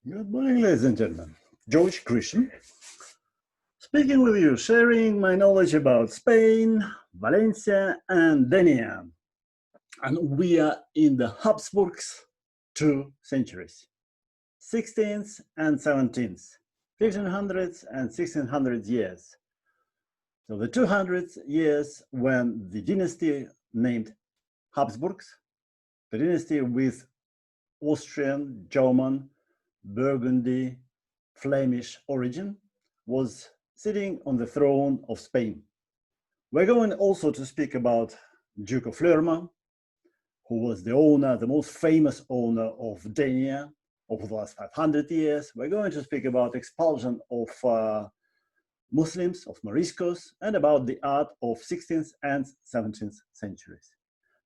Good morning, ladies and gentlemen. George Christian, speaking with you, sharing my knowledge about Spain, Valencia, and Denia. And we are in the Habsburgs 2 centuries, 16th and 17th, 1500s and 1600 years. So the 200 years when the dynasty named Habsburgs, the dynasty with Austrian, German, Burgundy, Flemish origin, was sitting on the throne of Spain. We're going also to speak about Duke of Lerma, who was the owner, the most famous owner of Denia over the last 500 years. We're going to speak about expulsion of Muslims, of Moriscos, and about the art of 16th and 17th centuries.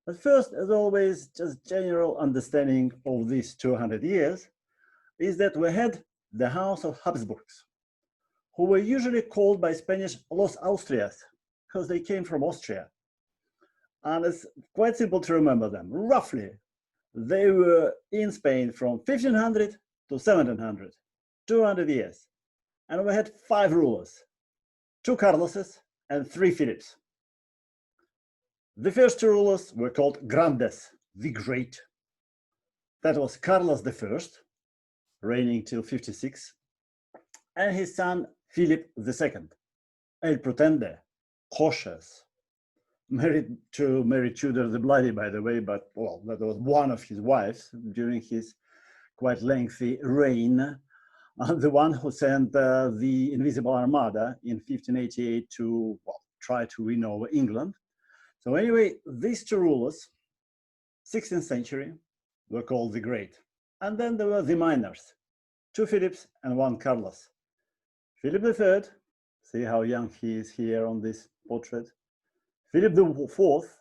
But first, as always, just general understanding of these 200 years is that we had the House of Habsburgs, who were usually called by Spanish Los Austrias, because they came from Austria. And it's quite simple to remember them. Roughly, they were in Spain from 1500 to 1700, 200 years. And we had 5 rulers, 2 Carloses and 3 Philips. The first 2 rulers were called Grandes, the Great. That was Carlos I, reigning till 56, and his son Philip II, El Pretende, cautious, married to Mary Tudor the Bloody, by the way, but well, that was one of his wives during his quite lengthy reign, the one who sent the Invisible Armada in 1588 to try to win over England. So anyway, these 2 rulers, 16th century, were called the Great. And then there were the minors, 2 Philips and 1 Carlos. Philip III, see how young he is here on this portrait. Philip IV,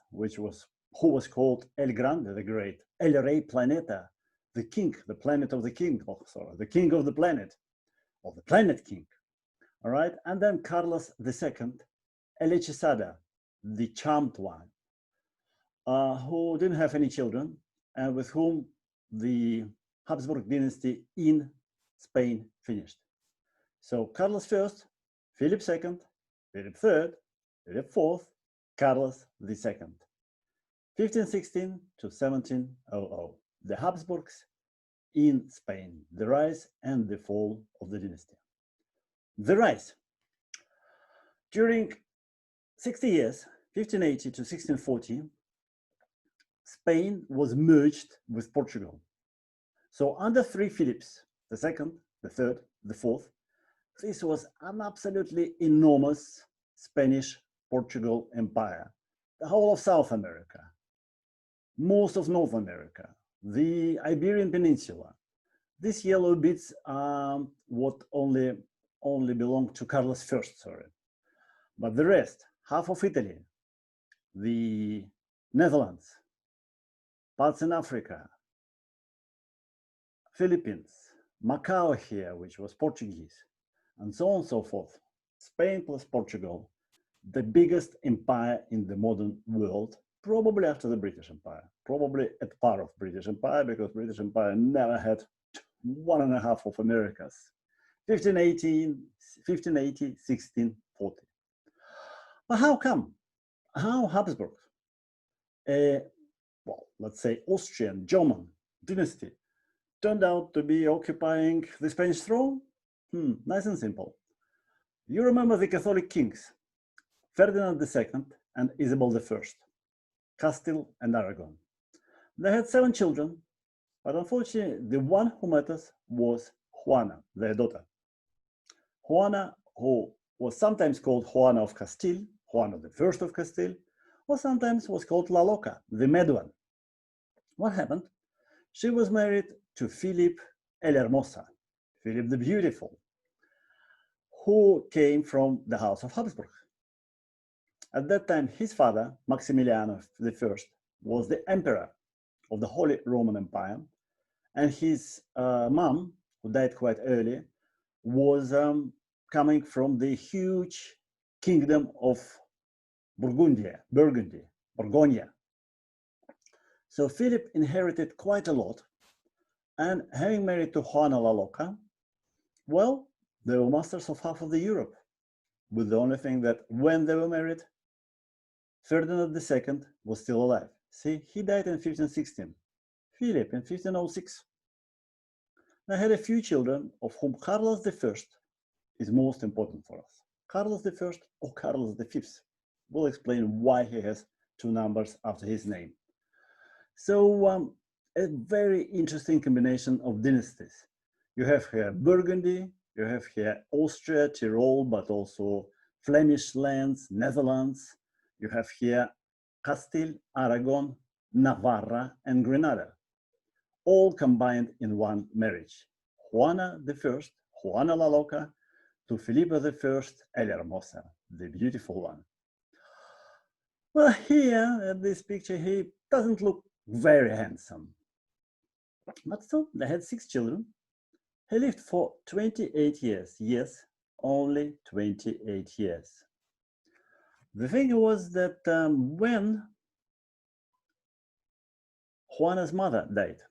who was called El Grande, the Great, El Rey Planeta, the king, the planet of the king, the king of the planet king. All right, and then Carlos II, El Hechizada, the charmed one, who didn't have any children, and with whom the Habsburg dynasty in Spain finished. So Carlos I, Philip II, Philip III, Philip IV, Carlos II. 1516 to 1700, the Habsburgs in Spain, the rise and the fall of the dynasty. The rise. During 60 years, 1580 to 1640, Spain was merged with Portugal. So under 3 Philips, the second, the third, the fourth, this was an absolutely enormous Spanish-Portugal empire. The whole of South America, most of North America, the Iberian Peninsula. These yellow bits are what only belonged to Carlos I, sorry. But the rest, half of Italy, the Netherlands, parts in Africa, Philippines, Macau here, which was Portuguese, and so on and so forth. Spain plus Portugal, the biggest empire in the modern world, probably after the British Empire, probably at par of British Empire, because British Empire never had 1.5 of Americas. 1580, 1640. But how come? How Habsburg, well, let's say Austrian, German dynasty, turned out to be occupying the Spanish throne? Nice and simple. You remember the Catholic kings, Ferdinand II and Isabel I, Castile and Aragon. They had 7 children, but unfortunately, the one who matters was Juana, their daughter. Juana, who was sometimes called Juana of Castile, Juana I of Castile, or sometimes was called La Loca, the Mad One. What happened? She was married to Philip el Hermosa, Philip the Beautiful, who came from the House of Habsburg. At that time, his father, Maximilian I, was the emperor of the Holy Roman Empire, and his mom, who died quite early, was coming from the huge kingdom of Burgundy. So Philip inherited quite a lot, And having married to Juana la Loca, well, they were masters of half of the Europe, with the only thing that when they were married, Ferdinand II was still alive. See, he died in 1516, Philip in 1506. They had a few children, of whom Carlos I is most important for us. Carlos I or Carlos V. We'll explain why he has two numbers after his name. So, a very interesting combination of dynasties. You have here Burgundy, you have here Austria, Tyrol, but also Flemish lands, Netherlands. You have here Castile, Aragon, Navarra, and Granada, all combined in one marriage. Juana I, Juana la Loca, to Felipe I El Hermosa, the beautiful one. Well, here at this picture, he doesn't look very handsome. But still, they had 6 children. He lived for 28 years. Yes, only 28 years. The thing was that when Juana's mother died,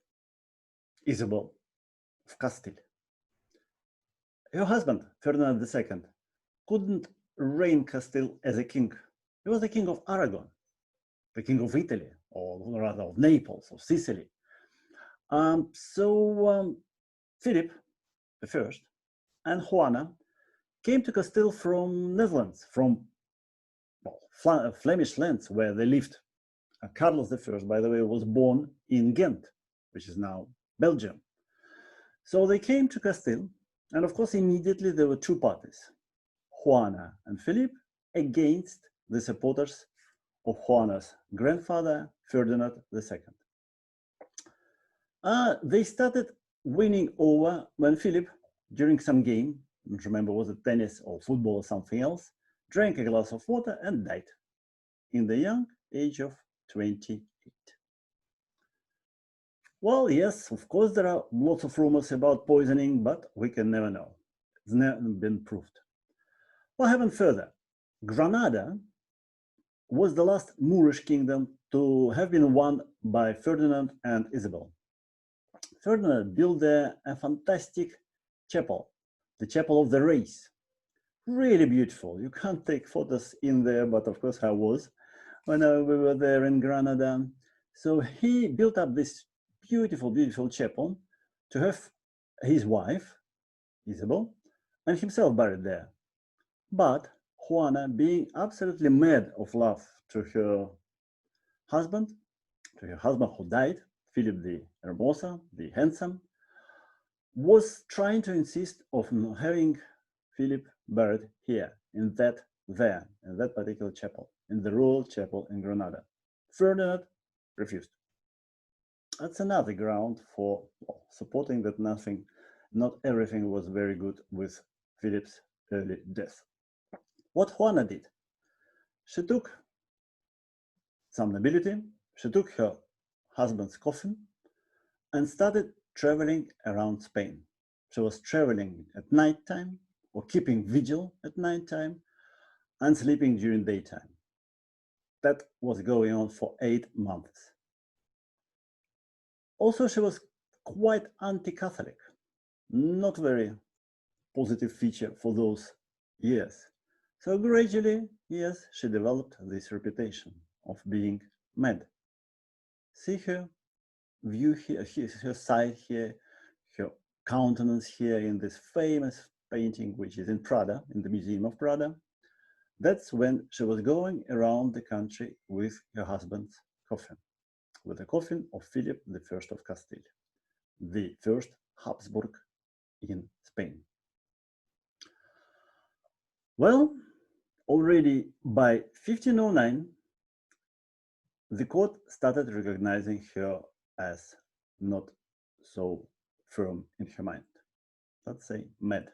Isabel of Castile, her husband, Ferdinand II, couldn't reign Castile as a king. He was the king of Aragon, the king of Italy, or rather of Naples, of Sicily. So Philip I and Juana came to Castile from Netherlands, from Flemish lands where they lived. Carlos I, by the way, was born in Ghent, which is now Belgium. So they came to Castile, and of course, immediately there were two parties, Juana and Philip, against the supporters of Juana's grandfather, Ferdinand II. They started winning over when Philip, during some game, I don't remember was it tennis or football or something else, drank a glass of water and died in the young age of 28. Well, yes, of course there are lots of rumors about poisoning, but we can never know. It's never been proved. What happened further? Granada was the last Moorish kingdom to have been won by Ferdinand and Isabel. Ferdinand built there a fantastic chapel, the Chapel of the Race. Really beautiful. You can't take photos in there, but of course I was when we were there in Granada. So he built up this beautiful, beautiful chapel to have his wife, Isabel, and himself buried there. But Juana, being absolutely mad of love to her husband who died, Philip the Hermosa, the handsome, was trying to insist of having Philip buried here, in that particular chapel, in the royal chapel in Granada. Ferdinand refused. That's another ground for supporting that not everything was very good with Philip's early death. What Juana did, she took some nobility, she took her husband's coffin and started traveling around Spain. She was traveling at night time or keeping vigil at night time and sleeping during daytime. That was going on for 8 months. Also, she was quite anti-Catholic, not very positive feature for those years. So gradually, yes, she developed this reputation of being mad. See her view here, her side here, her countenance here in this famous painting, which is in Prada, in the Museum of Prada. That's when she was going around the country with her husband's coffin, with the coffin of Philip I of Castile, the first Habsburg in Spain. Well, already by 1509, the court started recognizing her as not so firm in her mind, let's say mad.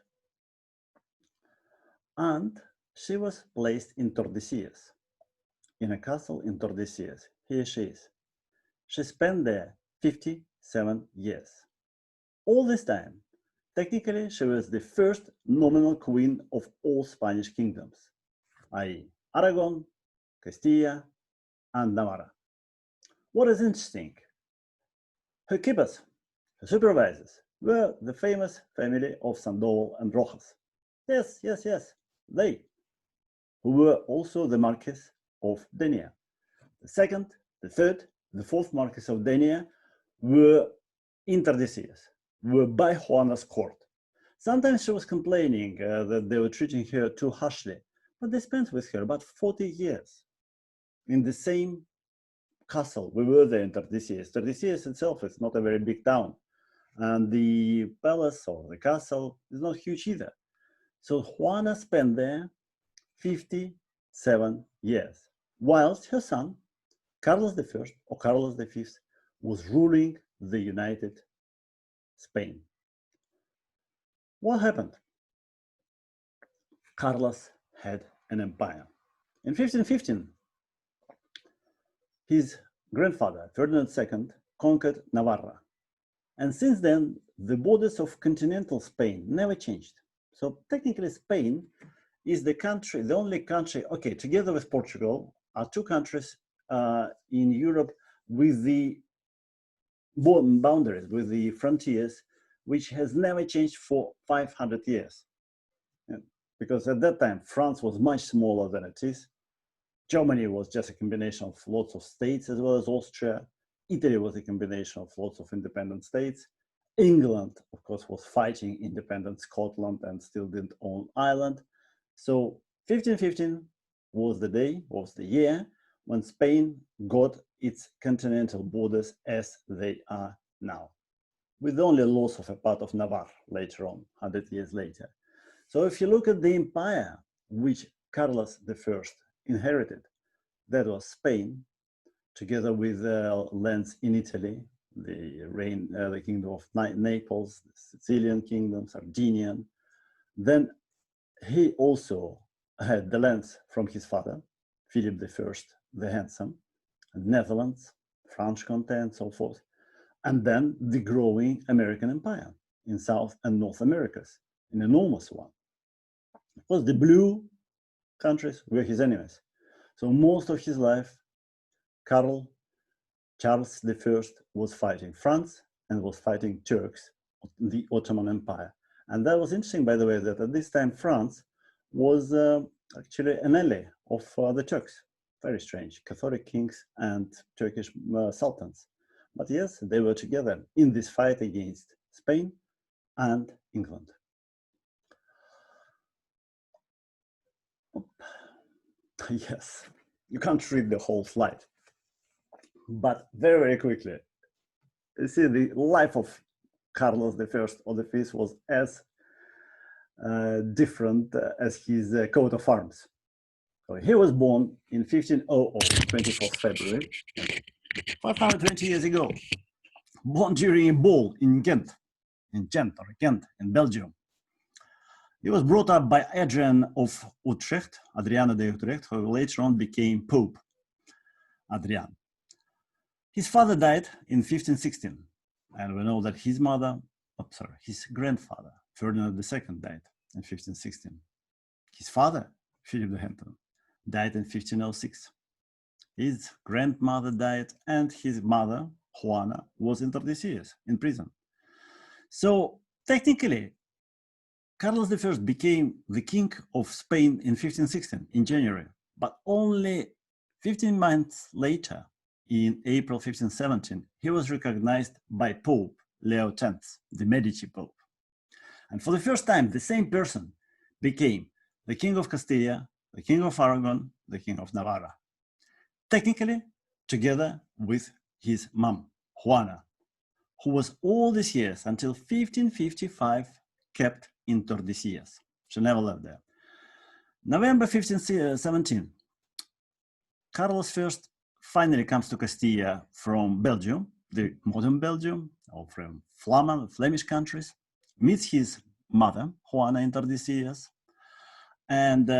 And she was placed in Tordesillas, in a castle in Tordesillas. Here she is. She spent there 57 years. All this time, technically, she was the first nominal queen of all Spanish kingdoms, i.e. Aragon, Castilla, and Navarra. What is interesting, her keepers, The supervisors were the famous family of Sandoval and Rojas. Yes, yes, yes, they, who were also the Marquis of Denia. The second, the third, the fourth Marquis of Denia were interdeceas, were by Juana's court. Sometimes she was complaining that they were treating her too harshly, but they spent with her about 40 years in the same castle. We were there in Tordesillas. Tordesillas itself is not a very big town, and the palace or the castle is not huge either. So Juana spent there 57 years, whilst her son, Carlos I or Carlos V, was ruling the United Spain. What happened? Carlos had an empire. In 1515, his grandfather, Ferdinand II, conquered Navarra. And since then, the borders of continental Spain never changed. So technically, Spain is the country, the only country, okay, together with Portugal, are two countries in Europe with the boundaries, with the frontiers, which has never changed for 500 years. Because at that time, France was much smaller than it is. Germany was just a combination of lots of states as well as Austria. Italy was a combination of lots of independent states. England, of course, was fighting independent Scotland and still didn't own Ireland. So 1515 was the day, was the year when Spain got its continental borders as they are now, with only loss of a part of Navarre later on, 100 years later. So if you look at the empire which Carlos I inherited, that was Spain, together with lands in Italy, the kingdom of Naples, the Sicilian kingdom, Sardinian. Then he also had the lands from his father, Philip I the Handsome, Netherlands, Franche-Comté, and so forth. And then the growing American empire in South and North Americas, an enormous one. Of course, the blue countries were his enemies. So most of his life, Charles I was fighting France and was fighting Turks, the Ottoman Empire. And that was interesting, by the way, that at this time France was actually an ally of the Turks. Very strange, Catholic kings and Turkish sultans. But yes, they were together in this fight against Spain and England. Yes, you can't read the whole slide, but very, very quickly, you see the life of Carlos I or the Fifth was as different as his coat of arms. So he was born in 1500, 24th February, 520 years ago, born during a ball in Ghent, in Belgium. He was brought up by Adrian of Utrecht, Adriano de Utrecht, who later on became Pope Adrian. His father died in 1516, and we know that his grandfather, Ferdinand II, died in 1516. His father, Philip the Handsome, died in 1506. His grandmother died, and his mother, Juana, was in Tordesillas, in prison. So technically, Carlos I became the king of Spain in 1516, in January, but only 15 months later, in April 1517, he was recognized by Pope Leo X, the Medici Pope. And for the first time, the same person became the king of Castilla, the king of Aragon, the king of Navarra. Technically, together with his mom, Juana, who was all these years until 1555 kept in Tordesillas. She never left there. November 1517, Carlos I finally comes to Castilla from Belgium, the modern Belgium, or from Flemish countries, meets his mother, Juana, in Tordesillas, and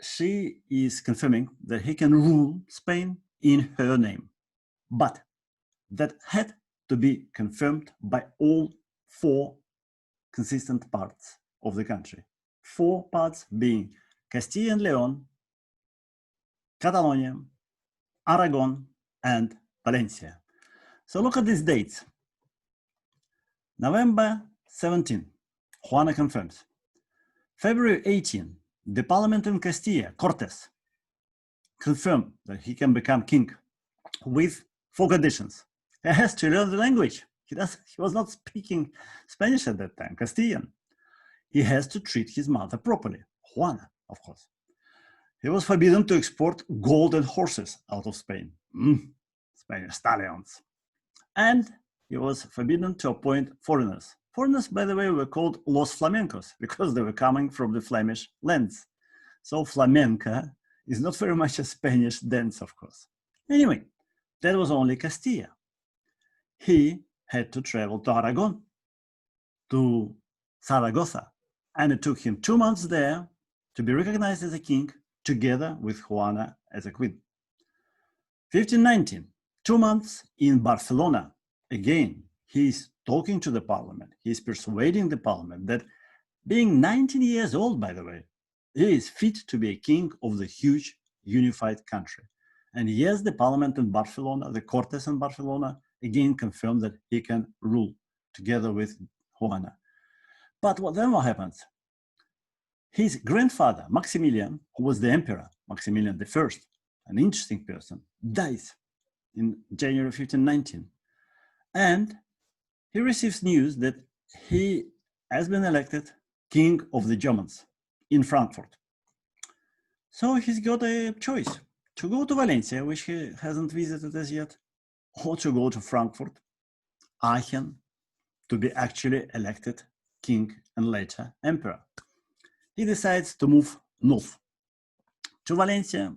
she is confirming that he can rule Spain in her name. But that had to be confirmed by all four consistent parts of the country. Four parts being Castilla and Leon, Catalonia, Aragon, and Valencia. So look at these dates. November 17, Juana confirms. February 18, the parliament in Castilla, Cortes, confirmed that he can become king with 4 conditions. He has to learn the language. He was not speaking Spanish at that time, Castilian. He has to treat his mother properly, Juana, of course. He was forbidden to export gold and horses out of Spain. Spanish stallions. And he was forbidden to appoint foreigners. Foreigners, by the way, were called Los Flamencos because they were coming from the Flemish lands. So flamenca is not very much a Spanish dance, of course. Anyway, that was only Castilla. He had to travel to Aragon, to Zaragoza, and it took him 2 months there to be recognized as a king, together with Juana as a queen. 1519, 2 months in Barcelona. Again, he's talking to the parliament. He's persuading the parliament that, being 19 years old, by the way, he is fit to be a king of the huge unified country. And yes, the parliament in Barcelona, the Cortes in Barcelona, again confirmed that he can rule together with Juana. But then what happens? His grandfather, Maximilian, who was the emperor, Maximilian I, an interesting person, dies in January 1519. And he receives news that he has been elected king of the Germans in Frankfurt. So he's got a choice to go to Valencia, which he hasn't visited as yet, or to go to Frankfurt, Aachen, to be actually elected king and later emperor. He decides to move north to Valencia.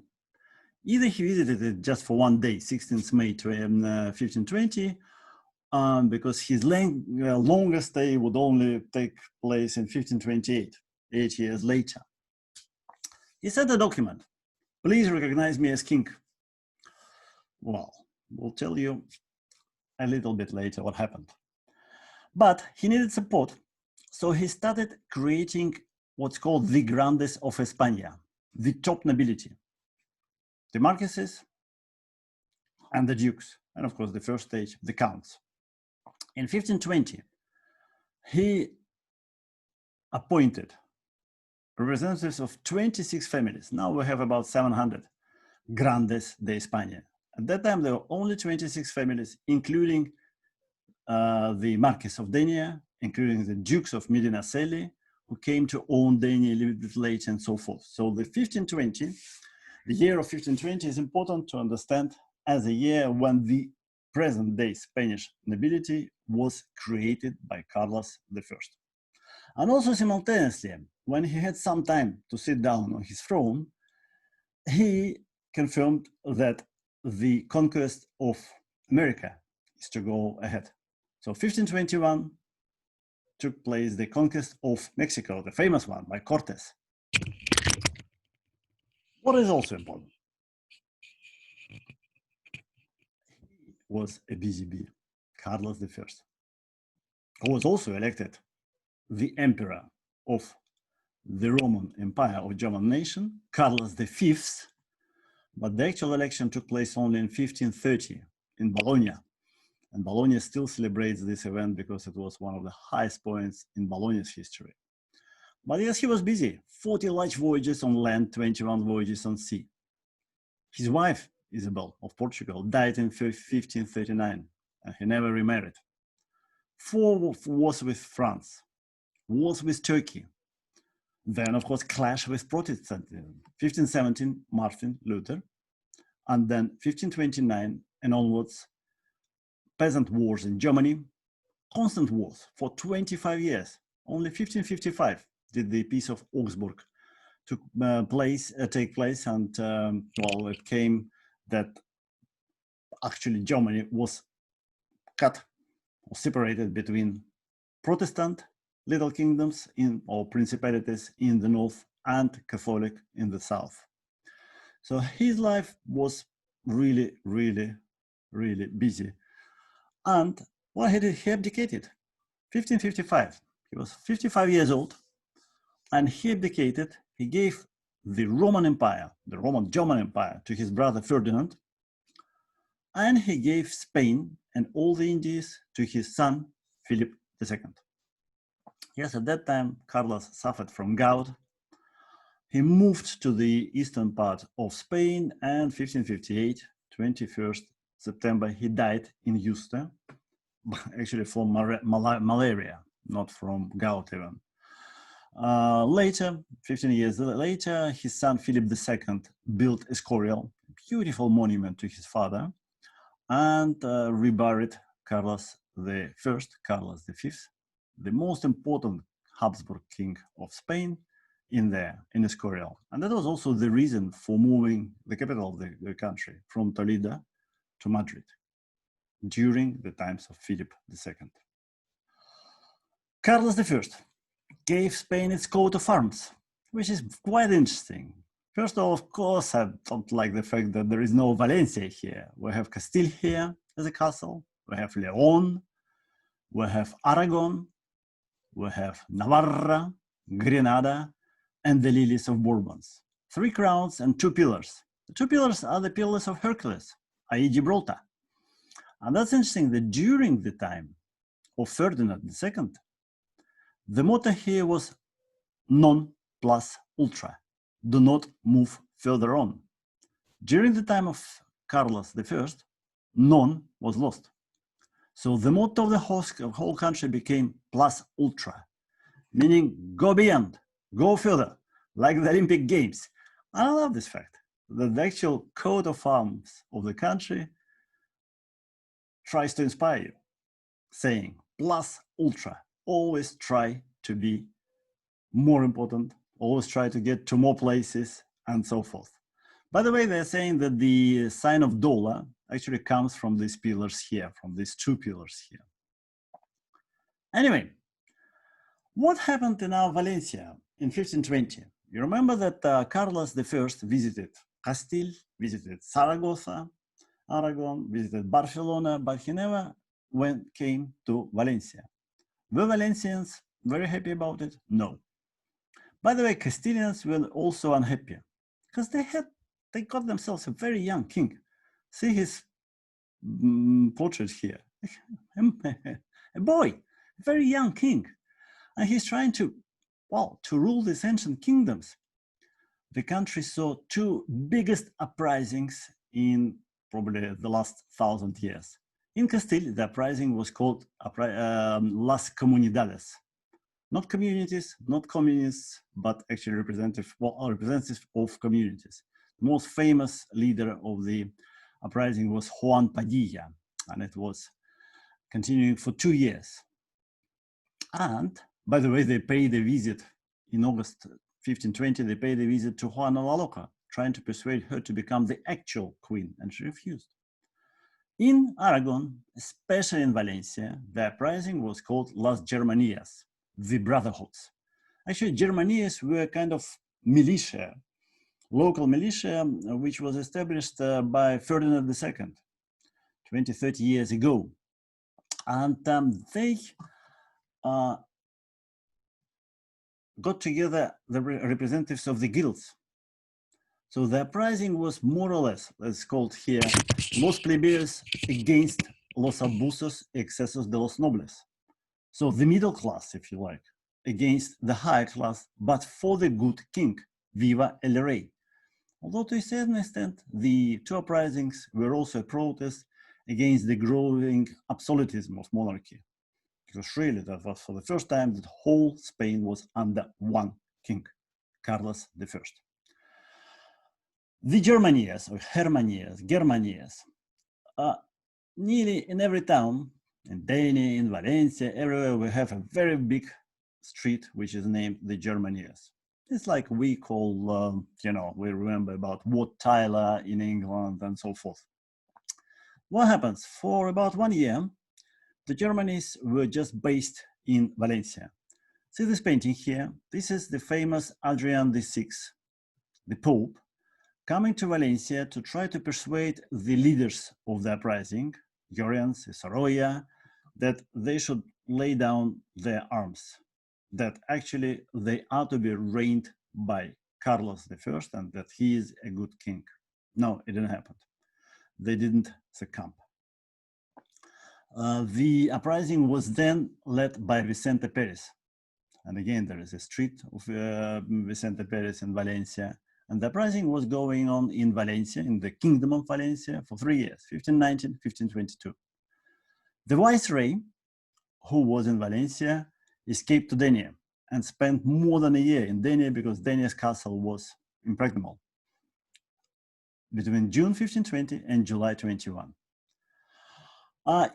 Either he visited it just for 1 day, 16th May to 1520, because his longest stay would only take place in 1528, 8 years later. He sent a document, "Please recognize me as king." Well, we'll tell you a little bit later what happened. But he needed support, so he started creating what's called the Grandes of España, the top nobility, the marquises and the dukes, and of course the first stage, the counts. In 1520, he appointed representatives of 26 families. Now we have about 700 Grandes de España. At that time, there were only 26 families, including the Marquess of Denia, including the Dukes of Medinaceli, who came to own Denia a little bit later, and so forth. So the 1520, the year of 1520 is important to understand as a year when the present-day Spanish nobility was created by Carlos I. And also simultaneously, when he had some time to sit down on his throne, he confirmed that the conquest of America is to go ahead. So 1521 took place the conquest of Mexico, the famous one by Cortes. What is also important? He was a busy bee, Carlos I, who was also elected the emperor of the Roman Empire of German nation, Carlos V, but the actual election took place only in 1530 in Bologna. And Bologna still celebrates this event because it was one of the highest points in Bologna's history. But yes, he was busy. 40 large voyages on land, 21 voyages on sea. His wife, Isabel of Portugal, died in 1539, and he never remarried. 4 wars with France, wars with Turkey. Then, of course, clash with Protestantism. 1517, Martin Luther. And then 1529 and onwards, peasant wars in Germany, constant wars for 25 years. Only 1555 did the Peace of Augsburg take place, and well, it came that actually Germany was cut or separated between Protestant little kingdoms or principalities in the north and Catholic in the south. So his life was really, really, really busy. And well, he abdicated. 1555. He was 55 years old, and he abdicated. He gave the Roman Empire, the Roman German Empire, to his brother Ferdinand, and he gave Spain and all the Indies to his son Philip II. Yes, at that time, Carlos suffered from gout. He moved to the eastern part of Spain, and 1558, 21st September, he died in Yuste, actually from malaria, not from gout even. Later, 15 years later, his son Philip II built Escorial, a beautiful monument to his father, and reburied Carlos I, Carlos V, the most important Habsburg king of Spain, in there, in Escorial. And that was also the reason for moving the capital of the country from Toledo to Madrid during the times of Philip II. Carlos I gave Spain its coat of arms, which is quite interesting. First of course, I don't like the fact that there is no Valencia here. We have Castile here as a castle, we have Leon, we have Aragon, we have Navarra, Granada, and the lilies of Bourbons. 3 crowns and 2 pillars. The 2 pillars are the pillars of Hercules, i.e. Gibraltar. And that's interesting that during the time of Ferdinand II, the motto here was non plus ultra, do not move further on. During the time of Carlos I, non was lost. So the motto of the whole country became plus ultra, meaning go beyond, go further, like the Olympic Games. And I love this fact, that the actual coat of arms of the country tries to inspire you, saying plus ultra, always try to be more important, always try to get to more places, and so forth. By the way, they're saying that the sign of dollar actually comes from these pillars here, from these 2 pillars here. Anyway, what happened in our Valencia in 1520? You remember that Carlos I visited Castile, visited Zaragoza, Aragon, visited Barcelona, but he never came to Valencia. Were Valencians very happy about it? No. By the way, Castilians were also unhappy because they got themselves a very young king. See his portrait here, a boy, a very young king, and he's trying to rule these ancient kingdoms. The country saw 2 biggest uprisings in probably the last 1,000 years. In Castile, the uprising was called Las Comunidades. Not communities, not communists, but actually representatives of communities. The most famous leader of the uprising was Juan Padilla, and it was continuing for 2 years. And by the way, they paid a visit in August 1520, they paid a visit to Juana Loca, trying to persuade her to become the actual queen, and she refused. In Aragon, especially in Valencia, the uprising was called Las Germanías, the Brotherhoods. Actually, Germanías were a kind of militia, local militia, which was established by Ferdinand II 20, 30 years ago. And they got together the representatives of the guilds. So the uprising was more or less, it's called here, los plebeyos against los abusos y excesos de los nobles. So the middle class, if you like, against the higher class, but for the good king, viva el rey. Although to a certain extent, the 2 uprisings were also a protest against the growing absolutism of monarchy. Because really, that was for the first time that whole Spain was under one king, Carlos I. The Germanías, or Germanías, nearly in every town, in Denia, in Valencia, everywhere we have a very big street which is named the Germanías. It's like we call, we remember about Wat Tyler in England and so forth. What happens? For about 1 year, the Germanies were just based in Valencia. See this painting here? This is the famous Adrian VI, the Pope, coming to Valencia to try to persuade the leaders of the uprising, Llorens, Sorolla, that they should lay down their arms, that actually they are to be reigned by Carlos I and that he is a good king. No, it didn't happen. They didn't succumb. The uprising was then led by Vicente Perez. And again, there is a street of Vicente Perez in Valencia. And the uprising was going on in Valencia, in the Kingdom of Valencia, for 3 years, 1519, 1522. The viceroy, who was in Valencia, escaped to Denia and spent more than a year in Denia because Denia's castle was impregnable between June 1520 and July 21.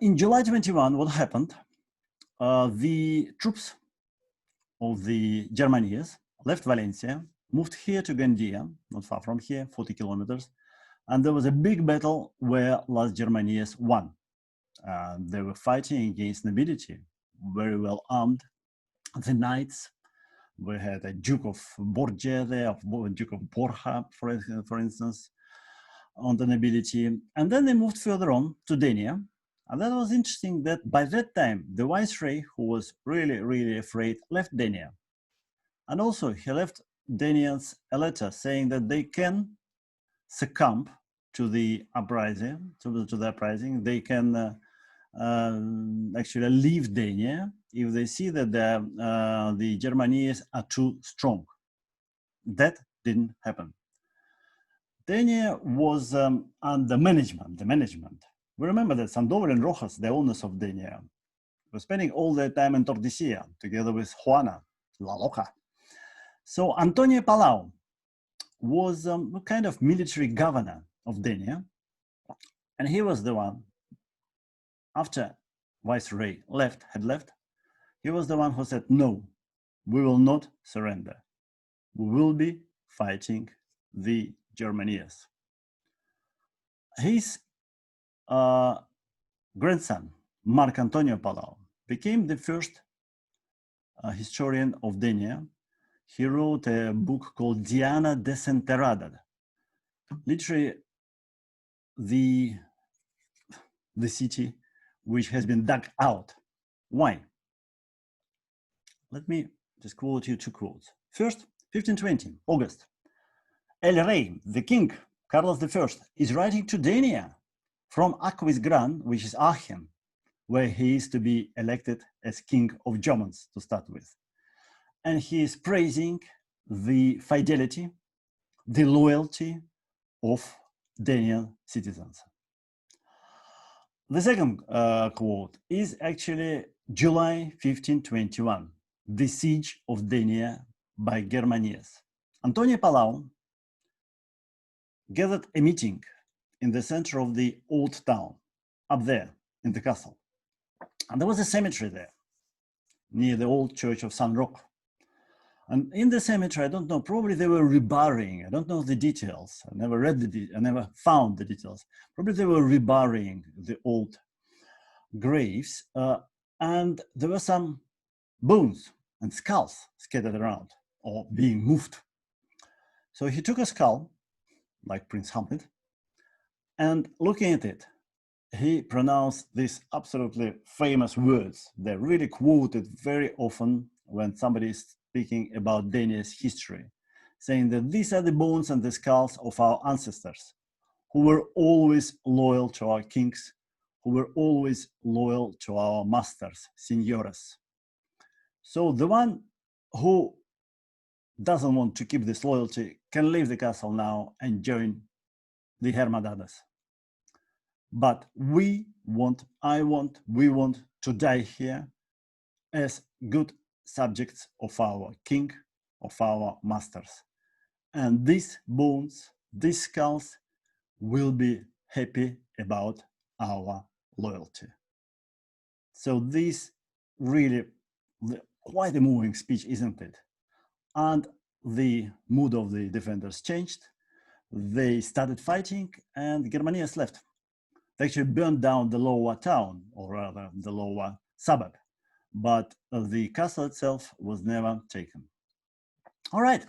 In July 21, what happened? The troops of the Germanias left Valencia, moved here to Gandia, not far from here, 40 kilometers, and there was a big battle where Las Germanias won. They were fighting against nobility, very well armed. The knights, we had a Duke of Borgia there, Duke of Borja, for instance, on the nobility. And then they moved further on to Denia. And that was interesting that by that time, the viceroy, who was really, really afraid, left Denia. And also he left Denians a letter saying that they can succumb to the uprising, they can actually leave Denia if they see that the Germanies are too strong. That didn't happen. Denia was under the management. We remember that Sandoval and Rojas, the owners of Denia, were spending all their time in Tordesillas together with Juana, La Loca. So Antonio Palau was a kind of military governor of Denia, and he was the one, after Viceroy had left, he was the one who said, no, we will not surrender. We will be fighting the Germanias. His grandson, Marc Antonio Palau, became the first historian of Denia. He wrote a book called Diana Desenterrada, literally the city which has been dug out. Why? Let me just quote you two quotes. First, 1520, August. El Rey, the king, Carlos I, is writing to Denia from Aquisgrán, which is Aachen, where he is to be elected as king of Germans to start with. And he is praising the fidelity, the loyalty of Denian citizens. The second quote is actually July 1521, the siege of Denia by Germanias. Antonio Palau gathered a meeting in the center of the old town, up there in the castle. And there was a cemetery there, near the old church of San Roque. And in the cemetery, I don't know, probably they were reburying. I don't know the details. I never read I never found the details. Probably they were reburying the old graves. And there were some bones and skulls scattered around or being moved. So he took a skull, like Prince Hamlet, and looking at it, he pronounced these absolutely famous words. They're really quoted very often when somebody is speaking about Dania's history, saying that these are the bones and the skulls of our ancestors, who were always loyal to our kings, who were always loyal to our masters, señores. So the one who doesn't want to keep this loyalty can leave the castle now and join the Hermandades. But we want to die here as good subjects of our king, of our masters. And these bones, these skulls will be happy about our loyalty. So this really quite a moving speech, isn't it? And the mood of the defenders changed. They started fighting and Germanias left. They actually burned down the lower town, or rather the lower suburb, but the castle itself was never taken. All right,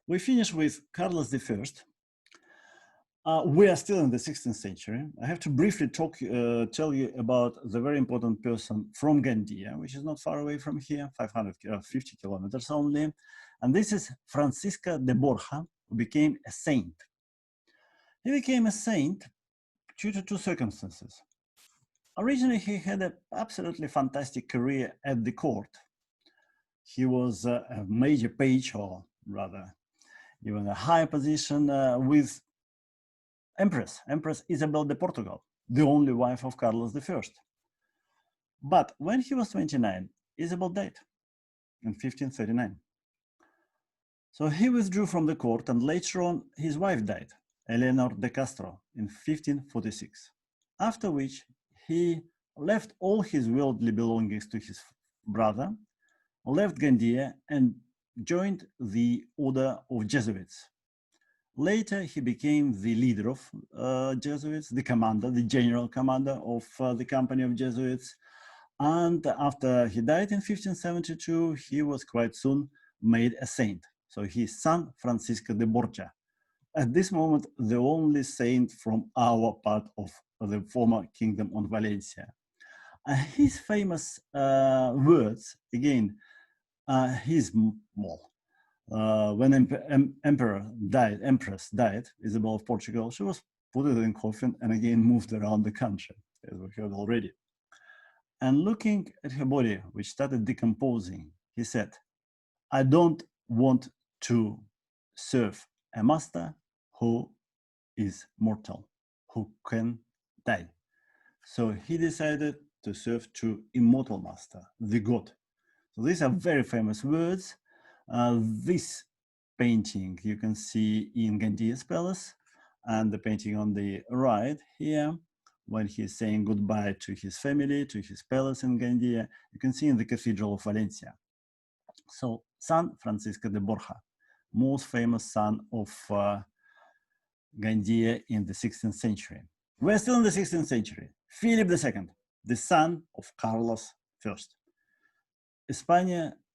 we finish with Carlos I. We are still in the 16th century. I have to briefly tell you about the very important person from Gandia, which is not far away from here, 550 kilometers only. And this is Francisca de Borja, who became a saint. He became a saint due to two circumstances. Originally, he had an absolutely fantastic career at the court. He was a major page, or rather, even a high position with Empress Isabel de Portugal, the only wife of Carlos I. But when he was 29, Isabel died in 1539. So he withdrew from the court, and later on his wife died, Eleanor de Castro, in 1546, after which he left all his worldly belongings to his brother, left Gandia, and joined the order of Jesuits. Later, he became the leader of Jesuits, the commander, the general commander of the company of Jesuits. And after he died in 1572, he was quite soon made a saint. So he's San Francisco de Borja. At this moment, the only saint from our part of the former kingdom of Valencia. His famous words, again, when Empress died, Isabel of Portugal, she was put in a coffin and again moved around the country, as we heard already. And looking at her body, which started decomposing, he said, "I don't want to serve a master who is mortal, who can die." So he decided to serve to immortal master, the god. So these are very famous words. This painting you can see in Gandia's palace, and the painting on the right here, when he's saying goodbye to his family, to his palace in Gandia, you can see in the Cathedral of Valencia. So San Francisco de Borja, most famous son of Gandia in the 16th century. We're still in the 16th century. Philip II, the son of Carlos I.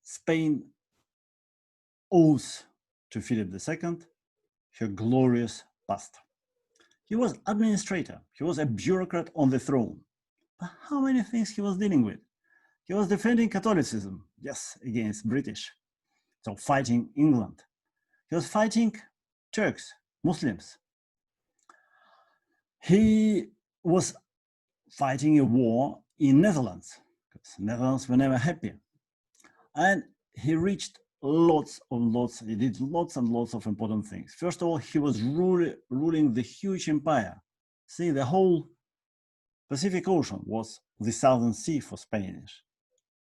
Spain owes to Philip II her glorious past. He was administrator. He was a bureaucrat on the throne. But how many things he was dealing with? He was defending Catholicism, yes, against British. So fighting England. He was fighting Turks, Muslims. He was fighting a war in Netherlands, because Netherlands were never happy. And he reached he did lots and lots of important things. First of all, he was ruling the huge empire. See, the whole Pacific Ocean was the Southern Sea for Spanish.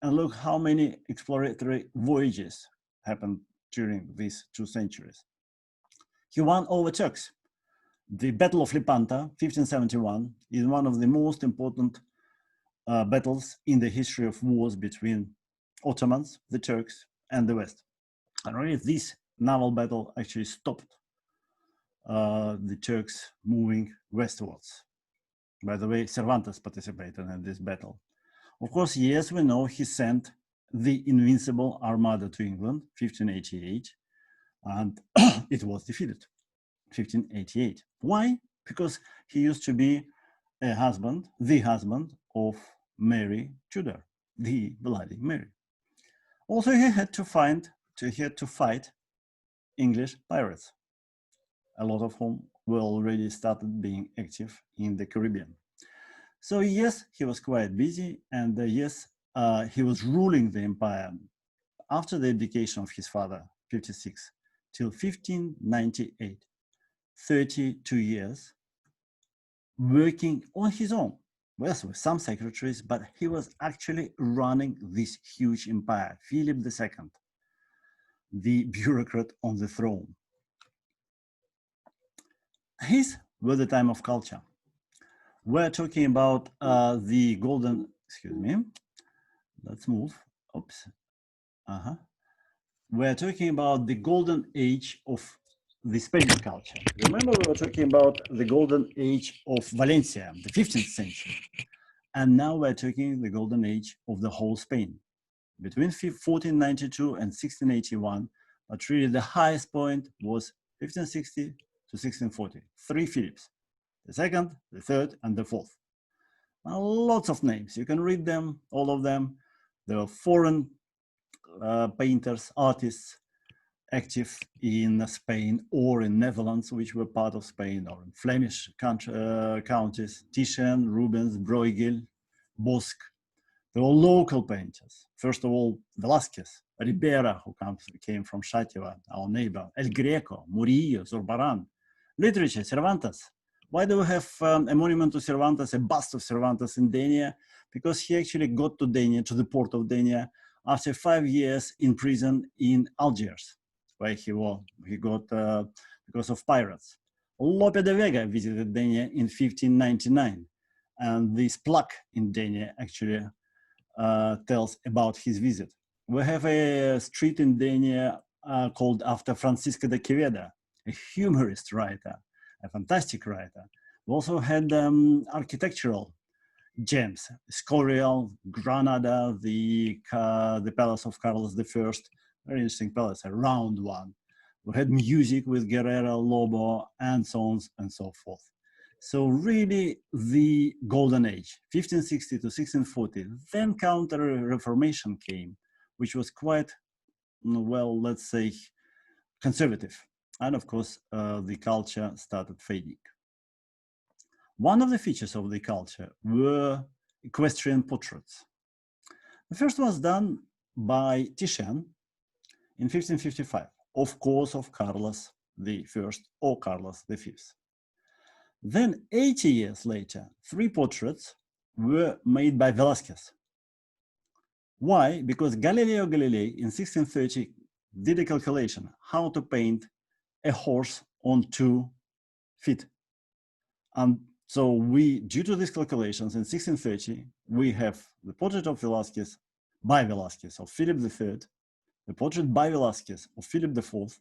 And look how many exploratory voyages happened during these 2 centuries. He won over Turks. The Battle of Lepanto, 1571, is one of the most important battles in the history of wars between Ottomans, the Turks, and the West. And really, this naval battle actually stopped the Turks moving westwards. By the way, Cervantes participated in this battle. Of course, yes, we know he sent the Invincible Armada to England, 1588, and it was defeated, 1588. Why? Because he used to be the husband of Mary Tudor, the Bloody Mary. Also, he had to fight English pirates, a lot of whom were already started being active in the Caribbean. So yes, he was quite busy, and yes, he was ruling the empire after the abdication of his father, 56, till 1598, 32 years, working on his own. Yes, with some secretaries, but he was actually running this huge empire, Philip II, the bureaucrat on the throne. His were the time of culture. We're talking about the golden, excuse me, let's move, oops. We're talking about the golden age of the Spanish culture. Remember, we were talking about the golden age of Valencia, the 15th century. And now we're talking the golden age of the whole Spain, between 1492 and 1681, but really the highest point was 1560 to 1640, 3 Philips, the second, the third, and the fourth. Now, lots of names, you can read them, all of them. There were foreign painters, artists, active in Spain or in Netherlands, which were part of Spain, or in Flemish counties, Titian, Rubens, Bruegel, Bosque. There were local painters. First of all, Velázquez, Ribera, who came from Xàtiva, our neighbor, El Greco, Murillo, Zurbarán. Literature, Cervantes. Why do we have a monument to Cervantes, a bust of Cervantes in Denia? Because he actually got to Denia, to the port of Denia, after 5 years in prison in Algiers, where he got because of pirates. Lope de Vega visited Denia in 1599, and this plaque in Denia actually tells about his visit. We have a street in Denia called after Francisco de Quevedo, a humorist writer, a fantastic writer. We also had architectural gems, Escorial, Granada, the Palace of Carlos I, very interesting palace, a round one. We had music with Guerrero, Lobo, and so on and so forth. So really the golden age, 1560 to 1640, then Counter-Reformation came, which was quite, well, let's say, conservative. And of course, the culture started fading. One of the features of the culture were equestrian portraits. The first was done by Titian in 1555, of course, of Carlos I or Carlos V. Then 80 years later, 3 portraits were made by Velázquez. Why? Because Galileo Galilei in 1630 did a calculation how to paint a horse on 2 feet. And so due to these calculations in 1630, we have the portrait of Velázquez by Velázquez of Philip III, the portrait by Velázquez of Philip IV,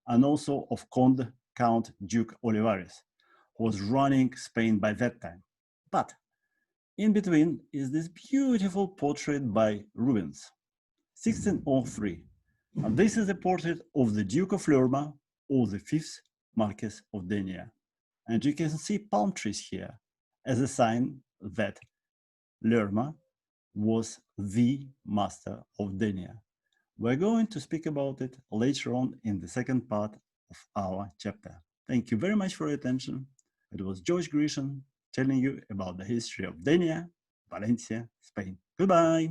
and also of Count Duke Olivares, who was running Spain by that time. But in between is this beautiful portrait by Rubens, 1603. And this is a portrait of the Duke of Lerma, or the 5th Marquess of Denia. And you can see palm trees here as a sign that Lerma was the master of Denia. We're going to speak about it later on in the second part of our chapter. Thank you very much for your attention. It was George Grisham telling you about the history of Denia, Valencia, Spain. Goodbye.